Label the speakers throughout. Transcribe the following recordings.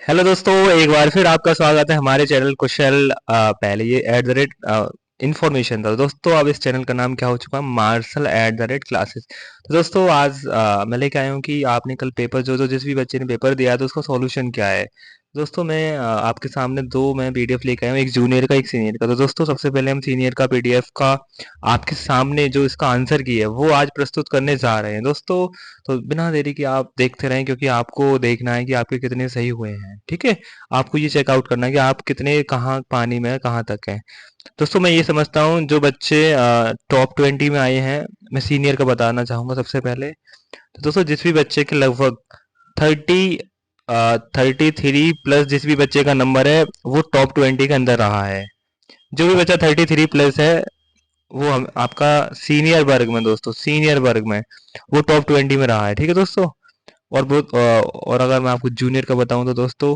Speaker 1: Hello दोस्तों, एक बार फिर आपका स्वागत है हमारे चैनल कुशल। पहले ये एट द रेट इन्फॉर्मेशन था दोस्तों। अब इस चैनल का नाम क्या हो चुका है? Marshall at the rate classes. तो दोस्तों आज मैं लेके आया हूँ कि आपने कल पेपर जो जो जिस भी बच्चे ने पेपर दिया है तो उसका सॉल्यूशन क्या है। दोस्तों मैं आपके सामने दो मैं पीडीएफ लेके आया हूँ, एक जूनियर का एक सीनियर का। तो दोस्तों सबसे पहले हम सीनियर का पीडीएफ का आपके सामने जो इसका आंसर की है वो आज प्रस्तुत करने जा रहे हैं दोस्तों। तो बिना देरी के आप देखते रहें, क्योंकि आपको देखना है कि आपके कितने सही हुए हैं। ठीक है, आपको ये चेकआउट करना है कि आप कितने कहाँ पानी में कहाँ तक हैं। दोस्तों मैं ये समझता हूँ जो बच्चे टॉप 20 में आए हैं, मैं सीनियर का बताना चाहूंगा सबसे पहले। तो दोस्तों जिस भी बच्चे के लगभग 33 प्लस जिस भी बच्चे का नंबर है वो टॉप 20 के अंदर रहा है। जो भी बच्चा 33 प्लस है वो हम आपका सीनियर वर्ग में, दोस्तों सीनियर वर्ग में वो टॉप 20 में रहा है। ठीक है दोस्तों। और बहुत और अगर मैं आपको जूनियर का बताऊं तो दोस्तों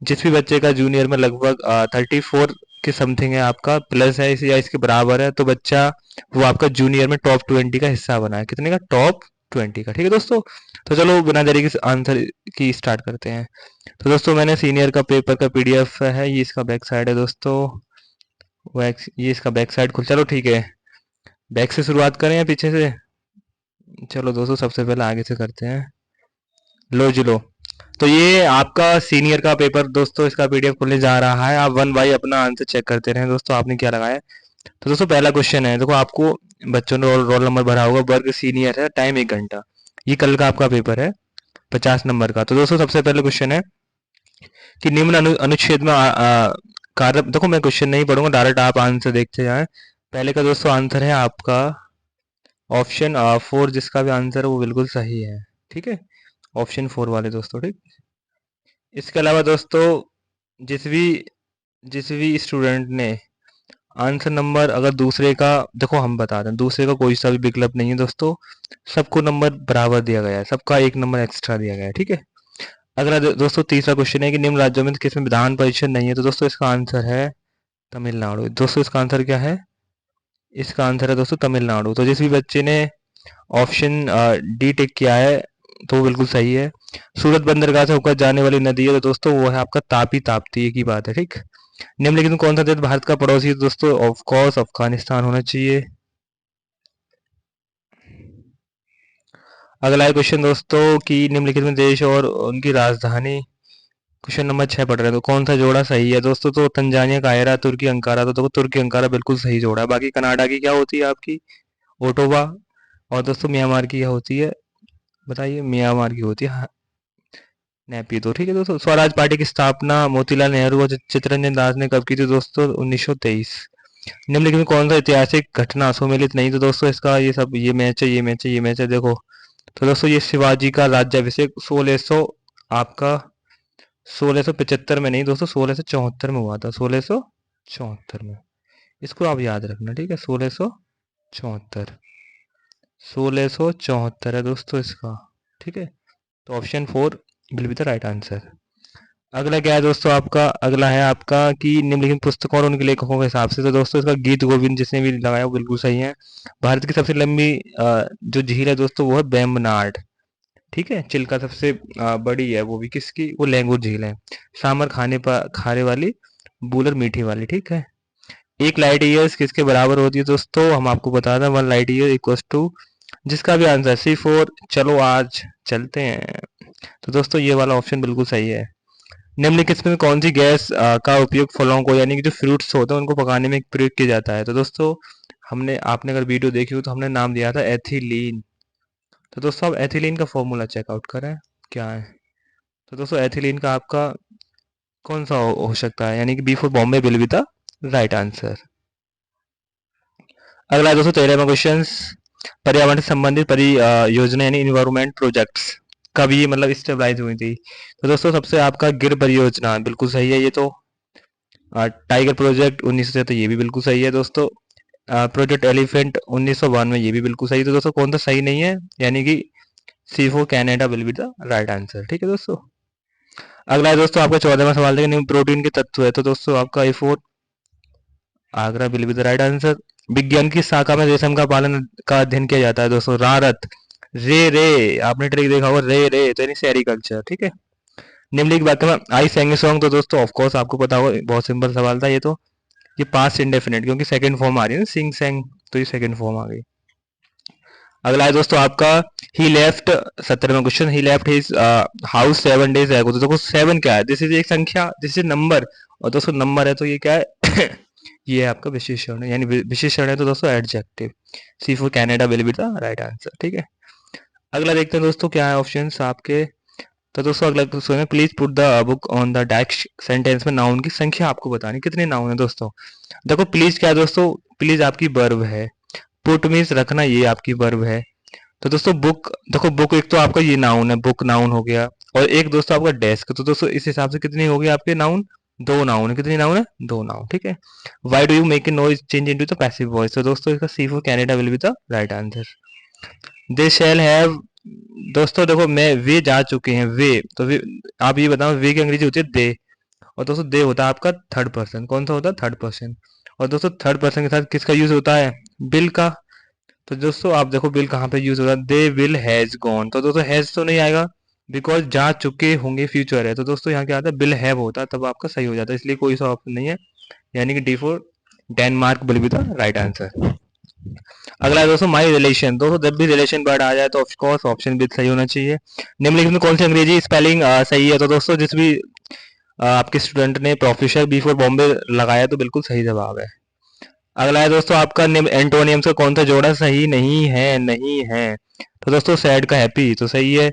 Speaker 1: जिस भी बच्चे का जूनियर में लगभग 34 के समथिंग है, आपका प्लस है इसे या इसके बराबर है, तो बच्चा वो आपका जूनियर में टॉप 20 का हिस्सा बना है। कितने का? टॉप 20 का। ठीक है दोस्तों। तो चलो बिना देरी के आंसर की स्टार्ट करते हैं। तो दोस्तों मैंने सीनियर का पेपर का पीडीएफ है, ये इसका बैक साइड है दोस्तों। ये इसका बैक साइड खुल, चलो ठीक है। बैक से शुरुआत करें या पीछे से? चलो दोस्तों सबसे पहले आगे से करते हैं। लो जी लो। तो ये आपका सीनियर का पेपर दोस्तों, इसका पीडीएफ खुलने जा रहा है। आप वन बाई अपना आंसर चेक करते रहें दोस्तों, आपने क्या लगाया है। तो दोस्तों पहला क्वेश्चन है, देखो आपको बच्चों ने रोल नंबर भरा होगा, वर्ग सीनियर है, टाइम 1 घंटा। ये कल का आपका पेपर है 50 नंबर का। तो दोस्तों सबसे पहले क्वेश्चन है कि निम्न अनुच्छेद में कार्य, देखो मैं क्वेश्चन नहीं पढ़ूंगा, डायरेक्ट आप आंसर देखते जाएं। पहले का दोस्तों आंसर है आपका ऑप्शन 4, जिसका भी आंसर है वो बिल्कुल सही है। ठीक है, ऑप्शन 4 वाले दोस्तों। ठीक, इसके अलावा दोस्तों जिस भी जिस भी स्टूडेंट ने आंसर नंबर, अगर दूसरे का, देखो हम बता दें दूसरे का कोई सा भी विकल्प नहीं है दोस्तों, सबको नंबर बराबर दिया गया है, सबका 1 नंबर एक्स्ट्रा दिया गया है। ठीक है। अगला दोस्तों तीसरा क्वेश्चन है कि निम्न राज्यों में किसमें विधान परिषद नहीं है। तो दोस्तों इसका आंसर है तमिलनाडु। दोस्तों इसका आंसर क्या है? इसका आंसर है दोस्तों तमिलनाडु। तो जिस भी बच्चे ने ऑप्शन डी टिक किया है तो वो बिल्कुल सही है। सूरत बंदरगाह से होकर जाने वाली नदी है तो दोस्तों वो है आपका तापी। ताप्ती, एक ही बात है। ठीक। निम्नलिखित में कौन सा देश भारत का पड़ोसी है? दोस्तों ऑफ कोर्स अफगानिस्तान होना चाहिए। अगला है क्वेश्चन दोस्तों कि निम्नलिखित में देश और उनकी राजधानी, क्वेश्चन नंबर 6 पढ़ रहे हैं तो कौन सा जोड़ा सही है दोस्तों? तो तंजानिया कायरा, तुर्की अंकारा। तो देखो तुर्की अंकारा बिल्कुल सही जोड़ा है। बाकी कनाडा की क्या होती है आपकी? ओटोवा। और दोस्तों म्यांमार की क्या होती है? बताइए। म्यांमार की होती है नेपी। तो ठीक है दोस्तों। स्वराज पार्टी की स्थापना मोतीलाल नेहरू और चित्तरंजन दास ने कब की थी दोस्तों? 1923। निम्नलिखित में कौन सा ऐतिहासिक घटना सुमेलित नहीं? तो दोस्तों इसका ये सब, ये मैच है, ये मैच है, ये मैच है, देखो। तो दोस्तों ये शिवाजी का राज्याभिषेक 1600 आपका 1675 में नहीं दोस्तों, 1674 में हुआ था। 1674 में, इसको आप याद रखना। ठीक है, 1674, 1674 है दोस्तों इसका। ठीक है, तो option 4 will be the right answer. अगला क्या है दोस्तों आपका? अगला है आपका कि निम्नलिखित पुस्तकों और उनके लेखकों के हिसाब से। तो दोस्तों इसका गीत गोविंद जिसने भी लगाया वो बिल्कुल सही है। भारत की सबसे लंबी जो झील है दोस्तों वो है वेम्बनाड। ठीक है, चिल्का सबसे बड़ी है, वो भी किसकी? वो लैंगूर झील है। सामर खाने पर खारे वाली, बूलर मीठी वाली। ठीक है। एक लाइट ईयर्स किसके बराबर होती है दोस्तों? हम आपको बता दें 1 लाइट ईयर इक्वल्स टू, जिसका भी आंसर C4। चलो आज चलते हैं। तो दोस्तों ये वाला ऑप्शन बिल्कुल सही है। निम्नलिखित में कौन सी गैस का उपयोग फलों को, यानी कि जो फ्रूट्स होते हैं उनको पकाने में प्रयोग किया जाता है? तो दोस्तों हमने, आपने अगर वीडियो देखी हो तो हमने नाम दिया था एथिलीन। तो दोस्तों आप एथिलीन का फॉर्मूला चेकआउट करें क्या है। तो दोस्तों एथिलीन का आपका कौन सा हो सकता है, यानी कि B for Bombay will be the right answer. अगला है दोस्तों 13वां क्वेश्चन, पर्यावरण से संबंधित परियोजना यानी इन्वायरमेंट प्रोजेक्ट्स कब ये मतलब स्टेबलाइज हुई थी? तो दोस्तों सबसे आपका गिर परियोजना बिल्कुल सही है ये तो। टाइगर प्रोजेक्ट 1900 तो ये भी बिल्कुल सही है दोस्तों। प्रोजेक्ट एलिफेंट 1992 ये भी बिल्कुल सही। तो दोस्तों कौन सा सही नहीं है, यानी कि C4 Canada will be the right answer. ठीक है दोस्तों। अगला है दोस्तों आपका 14वां सवाल है, निम्न प्रोटीन के तत्व है। तो दोस्तों आपका A4 Agra will be the right answer. विज्ञान की शाखा में रेशम का पालन का अध्ययन किया जाता है दोस्तों? रारत। रे रे, आपने ट्रिक देखा होगा, रे रे तो यानी सेरिकल्चर। ठीक है। निम्नलिखित वाक्य में आई सेंग सॉन्ग, तो दोस्तों ऑफ कोर्स आपको पता होगा, बहुत सिंपल सवाल था ये तो। ये पास्ट इंडेफिनिट, क्योंकि सेकंड फॉर्म आ रही है ना, सिंग सेंग, तो ये सेकंड फॉर्म आ गई। अगला है दोस्तों आपका, ही लेफ्ट, 17वां क्वेश्चन, ही लेफ्ट हिज हाउस 7 days एगो। तो देखो 7 क्या है, दिस इज एक संख्या, दिस इज नंबर, और दोस्तों नंबर है तो ये क्या है ये है आपका विशेषण, यानी विशेषण है तो दोस्तों adjective. C for Canada will be the right answer, ठीक है। अगला देखते हैं दोस्तों क्या है ऑप्शन आपके। तो दोस्तों अगला क्वेश्चन है, please put the book on the desk. Sentence में नाउन की संख्या आपको बतानी, कितने नाउन है दोस्तों। देखो प्लीज क्या है दोस्तों, प्लीज आपकी वर्ब है, पुट मीन्स रखना, ये आपकी वर्ब है। तो दोस्तों बुक, देखो बुक एक तो आपका ये नाउन है, बुक नाउन हो गया, और एक दोस्तों आपका डेस्क, तो दोस्तों इस हिसाब से कितनी हो गई आपके नाउन, दो नाउन है। कितनी नाउन है, दो नाउन, ठीक है। Why do you make a noise change into the passive voice, तो दोस्तों इसका C for Canada will be the right answer. They shall have, दोस्तों देखो मैं, वे जा चुके हैं, वे तो वे, आप ये बताओ वे की अंग्रेजी होती है दे, और दोस्तों दे होता है आपका थर्ड पर्सन, कौन सा होता है, थर्ड पर्सन। और दोस्तों थर्ड पर्सन के साथ किसका यूज होता है, बिल का। तो दोस्तों आप देखो बिल कहाँ पे यूज होता है, दे विल हैज गॉन, तो दोस्तों हैज तो नहीं आएगा, बिकॉज जा चुके होंगे फ्यूचर है, तो दोस्तों यहाँ क्या आता है, बिल हैव होता है, तब आपका सही हो जाता है, इसलिए कोई सा ऑप्शन नहीं है, यानी कि D four Denmark will be the right answer. अगला है दोस्तों माई रिलेशन, दोस्तों जब भी रिलेशन वर्ड आ जाए तो ऑफ कोर्स ऑप्शन भी सही होना चाहिए। निम्नलिखित में कौन सी अंग्रेजी स्पेलिंग सही है, तो दोस्तों जिस भी आपके स्टूडेंट ने प्रोफेसर बिफोर बॉम्बे लगाया तो बिल्कुल सही जवाब है। अगला है दोस्तों आपका एंटोनियम से कौन सा जोड़ा सही नहीं है, नहीं है, तो दोस्तों सैड का हैप्पी तो सही है,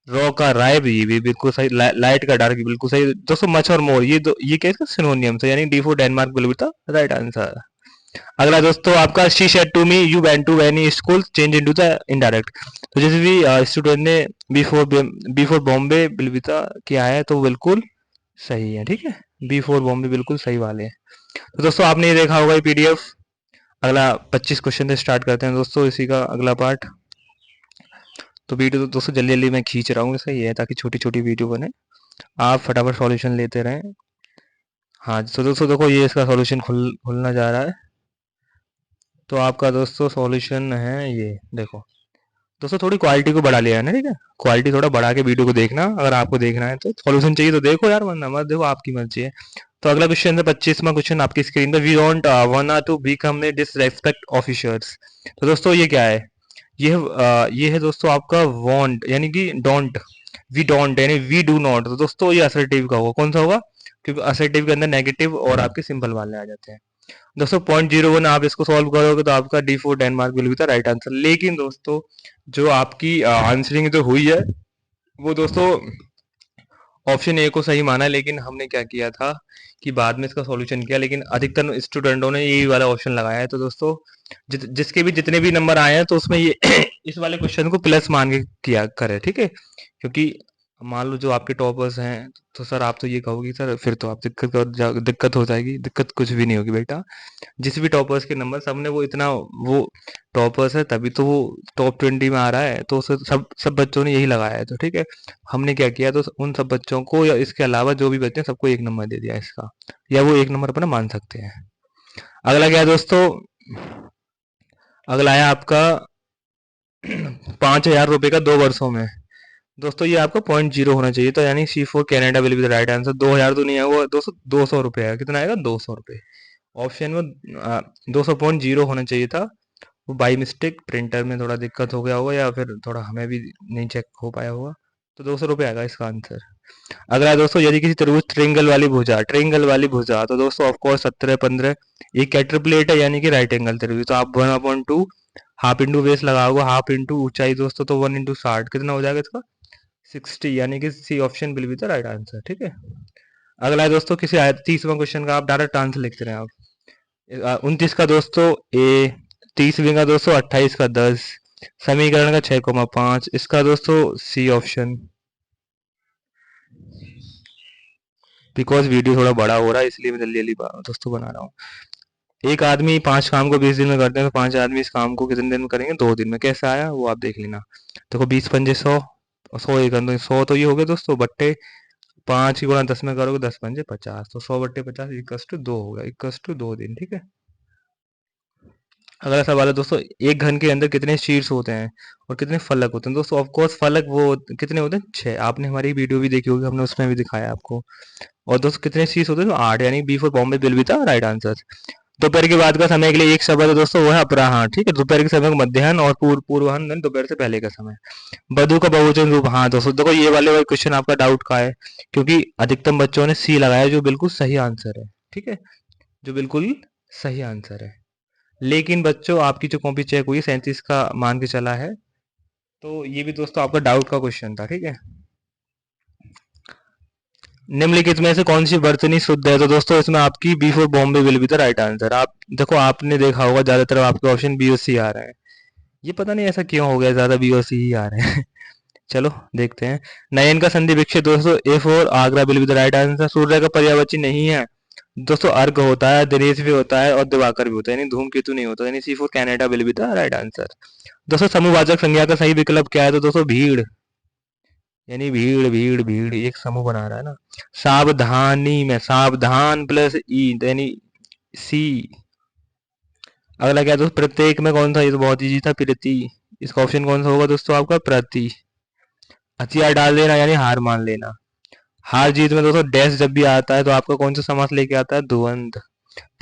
Speaker 1: रॉ का राय भी बिल्कुल सही, लाइट का डार्क भी बिल्कुल सही, दोस्तों मच और मोर ये क्या है, सिनोनियम से, यानी D for Denmark will be the right answer. अगला दोस्तों आपका, she said to me you went to any school change into the indirect, तो जैसे भी स्टूडेंट ने before before Bombay will be the किया है तो बिल्कुल सही है, ठीक है, बिफोर बॉम्बे बिल्कुल सही वाले हैं। तो दोस्तों आपने ये देखा होगा ये पीडीएफ। अगला 25 क्वेश्चन से स्टार्ट करते हैं दोस्तों, इसी का अगला पार्ट। तो वीडियो तो दोस्तों जल्दी जल्दी मैं खींच रहा हूँ, सही है, ताकि छोटी छोटी वीडियो बने, आप फटाफट सॉल्यूशन लेते रहें। हाँ तो दोस्तों देखो ये इसका सॉल्यूशन खुलना जा रहा है। तो आपका दोस्तों सॉल्यूशन है ये, देखो दोस्तों थोड़ी क्वालिटी को बढ़ा लिया है ना, ठीक है, क्वालिटी थोड़ा बढ़ा के वीडियो को देखना, अगर आपको देखना है तो सॉल्यूशन चाहिए तो देखो यार, वरना मत देखो, आपकी मर्जी है। तो अगला क्वेश्चन है 25वां क्वेश्चन आपकी स्क्रीन पे, we don't want to become a disrespect officers, तो दोस्तों ये क्या है, ये है दोस्तों आपका वांट, यानी कि डोंट, वी डोंट यानी वी डू नॉट, तो दोस्तों ये असर्टिव का होगा, कौन सा होगा, क्योंकि असर्टिव के अंदर नेगेटिव और आपके सिंपल वाले आ जाते हैं। दोस्तों 0.01 आप इसको सॉल्व करोगे तो आपका D four Denmark will be the right answer. लेकिन दोस्तों जो आपकी आंसरिंग जो हुई है वो दोस्तों ऑप्शन ए को सही माना, लेकिन हमने क्या किया था कि बाद में इसका सॉल्यूशन किया, लेकिन अधिकतर स्टूडेंटों ने यही वाला ऑप्शन लगाया है। तो दोस्तों जिसके भी जितने भी नंबर आए हैं तो उसमें ये इस वाले क्वेश्चन को प्लस मान के किया करे, ठीक है, क्योंकि मान लो जो आपके टॉपर्स हैं तो सर आप तो ये कहोगे सर फिर तो आप दिक्कत हो जाएगी, दिक्कत कुछ भी नहीं होगी बेटा, जिस भी टॉपर्स के नंबर सबने वो इतना वो टॉपर्स है तभी तो वो टॉप 20 में आ रहा है, तो सब सब बच्चों ने यही लगाया है, तो ठीक है, हमने क्या किया, तो उन सब बच्चों को या इसके अलावा जो भी बच्चे हैं सबको एक नंबर दे दिया इसका, या वो एक नंबर अपना मान सकते हैं। अगला क्या है दोस्तों, अगला है आपका 5,000 रुपए का 2 वर्षों में, दोस्तों ये आपका 0.0 होना चाहिए, तो यानी C for Canada will be the right answer. 2,000 तो नहीं है वो दोस्तों, 200 रुपये है, कितना आएगा, 200 रुपये, ऑप्शन में 200.0 होना चाहिए था, वो बाई मिस्टेक प्रिंटर में थोड़ा दिक्कत हो गया होगा, या फिर थोड़ा हमें भी नहीं चेक हो पाया होगा, तो 200 रुपये आएगा इसका आंसर। अगला है दोस्तों, यदि किसी त्रिभुज ट्रिंगल वाली भुजा, तो दोस्तों ऑफकोर्स 17 15 एक कैटरप्लेट है, यानी कि राइट एंगल त्रिभुज, तो आप 1/2 हाफ इंटू बेस लगाओगे, हाफ इंटू ऊंचाई दोस्तों, तो 1 इंटू 60 कितना हो जाएगा इसका, 60, यानी कि C option will be the right answer, ठीक है। अगला है दोस्तों, किसी 30वां क्वेश्चन का आप डायरेक्ट आंसर लिखते रहे आप। 29 का दोस्तों ए, 30वीं का दोस्तों 28 का 10, समीकरण का 6,5, इसका दोस्तों सी ऑप्शन, बिकॉज वीडियो थोड़ा बड़ा हो रहा है इसलिए मैं जल्दी जल्दी दोस्तों बना रहा हूँ। एक आदमी 5 काम को 20 दिन में करते हैं, तो 5 आदमी इस काम को कितने दिन में करेंगे, 2 दिन में, कैसे आया वो आप देख लेना। देखो 20 पंजे 100, 100 एक अंदर 100, तो ये हो गया दोस्तों बट्टे 5 की गुणा 10 में करोगे, 10 पंजे 50, तो 100/50 इक्वस टू 2 होगा, इक्वस टू 2 दिन, ठीक है। अगला सवाल है दोस्तों, एक घन के अंदर कितने शीर्ष होते हैं और कितने फलक होते हैं? दोस्तों ऑफ कोर्स फलक कितने होते हैं? 6। आपने हमारी वीडियो भी देखी होगी, हमने उसमें भी दिखाया आपको। और दोस्तों कितने शीर्ष होते हैं? तो 8, यानी बी फॉर बॉम्बे बिल भी था राइट आंसर। दोपहर के बाद का समय के लिए एक शब्द है दोस्तों, वो है अपराह्न। ठीक है, दोपहर के समय को मध्याह्न और पूर्वाह्न दोपहर से पहले का समय। बधु का बहुवचन रूप, हाँ दोस्तों देखो ये वाले क्वेश्चन आपका डाउट का है, क्योंकि अधिकतम बच्चों ने सी लगाया, जो बिल्कुल सही आंसर है। ठीक है, जो बिल्कुल सही आंसर है। लेकिन बच्चों आपकी जो कॉपी चेक हुई 37 का मान के चला है, तो ये भी दोस्तों आपका डाउट का क्वेश्चन था। ठीक है, निम्नलिखित में से कौन सी वर्तनी शुद्ध है? तो दोस्तों इसमें आपकी B for Bombay will be the right answer. आप देखो, आपने देखा होगा ज्यादातर आपके ऑप्शन बी और सी आ रहे हैं। ये पता नहीं ऐसा क्यों हो गया, ज्यादा बी और सी ही आ रहे हैं। चलो देखते हैं। नयन का संधि विच्छेद दोस्तों A for Agra will be the right answer. सूर्य का पर्यायवाची नहीं है दोस्तों, अर्घ होता है, दिनेश भी होता है और दिवाकर भी होता है, यानी धूमकेतु नहीं होता, यानी C for Canada will be the right answer. दोस्तों समूहवाचक संज्ञा का सही विकल्प क्या है? तो दोस्तों भीड़, यानी भीड़ भीड़ भीड़ एक समूह बना रहा है ना। सावधानी में सावधान प्लस ई, यानी सी। अगला क्या है दोस्तों, प्रत्येक में कौन सा? ये तो बहुत इजी था, प्रति। इसका ऑप्शन कौन सा होगा दोस्तों आपका? प्रति। हथियार डाल देना यानी हार मान लेना। हार जीत में दोस्तों डैश जब भी आता है तो आपका कौन सा समास लेके आता है? द्वंद।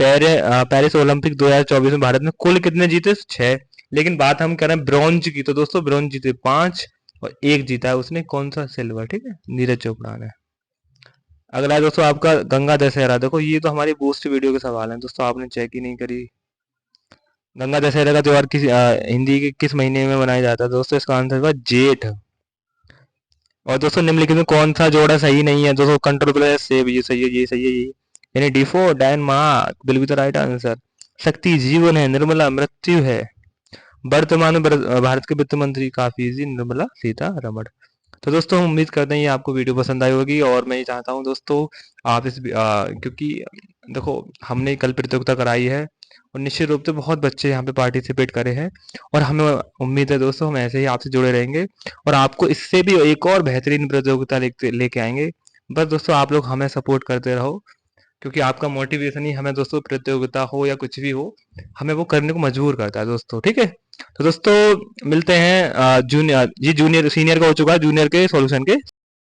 Speaker 1: पेरिस ओलंपिक 2024 में भारत ने कुल कितने जीते? 6। लेकिन बात हम कर रहे हैं ब्रॉन्ज की, तो दोस्तों ब्रॉन्ज जीते 5 और एक जीता है उसने, कौन सा? सिल्वर। ठीक है, नीरज चोपड़ा ने। अगला है दोस्तों आपका गंगा दशहरा। देखो ये तो हमारी बूस्ट वीडियो के सवाल हैं दोस्तों, आपने चेक ही नहीं करी। गंगा दशहरा का त्योहार हिंदी के किस महीने में मनाया जाता है? दोस्तों इसका आंसर होगा जेठ। और दोस्तों निम्नलिखित में कौन सा जोड़ा सही नहीं है? दोस्तों कंट्रोल प्लस सेव, ये सही है, ये सही है, ये यानी D4 Denmark will be the right answer. शक्ति जीवन है, निर्मला मृत्यु है। वर्तमान में भारत के वित्त मंत्री काफी इजी, निर्मला सीतारमण। तो दोस्तों हम उम्मीद करते हैं ये आपको वीडियो पसंद आई होगी, और मैं ये चाहता हूँ दोस्तों आप क्योंकि देखो हमने कल प्रतियोगिता कराई है और निश्चित रूप से बहुत बच्चे यहाँ पे पार्टिसिपेट करे हैं, और हमें उम्मीद है दोस्तों हम ऐसे ही आपसे जुड़े रहेंगे और आपको इससे भी एक और बेहतरीन प्रतियोगिता लेके आएंगे। बस दोस्तों आप लोग हमें सपोर्ट करते रहो, क्योंकि आपका मोटिवेशन ही हमें दोस्तों प्रतियोगिता हो या कुछ भी हो, हमें वो करने को मजबूर करता है दोस्तों। ठीक है, तो दोस्तों मिलते हैं जूनियर, ये जूनियर सीनियर का हो चुका है, जूनियर के सॉल्यूशन के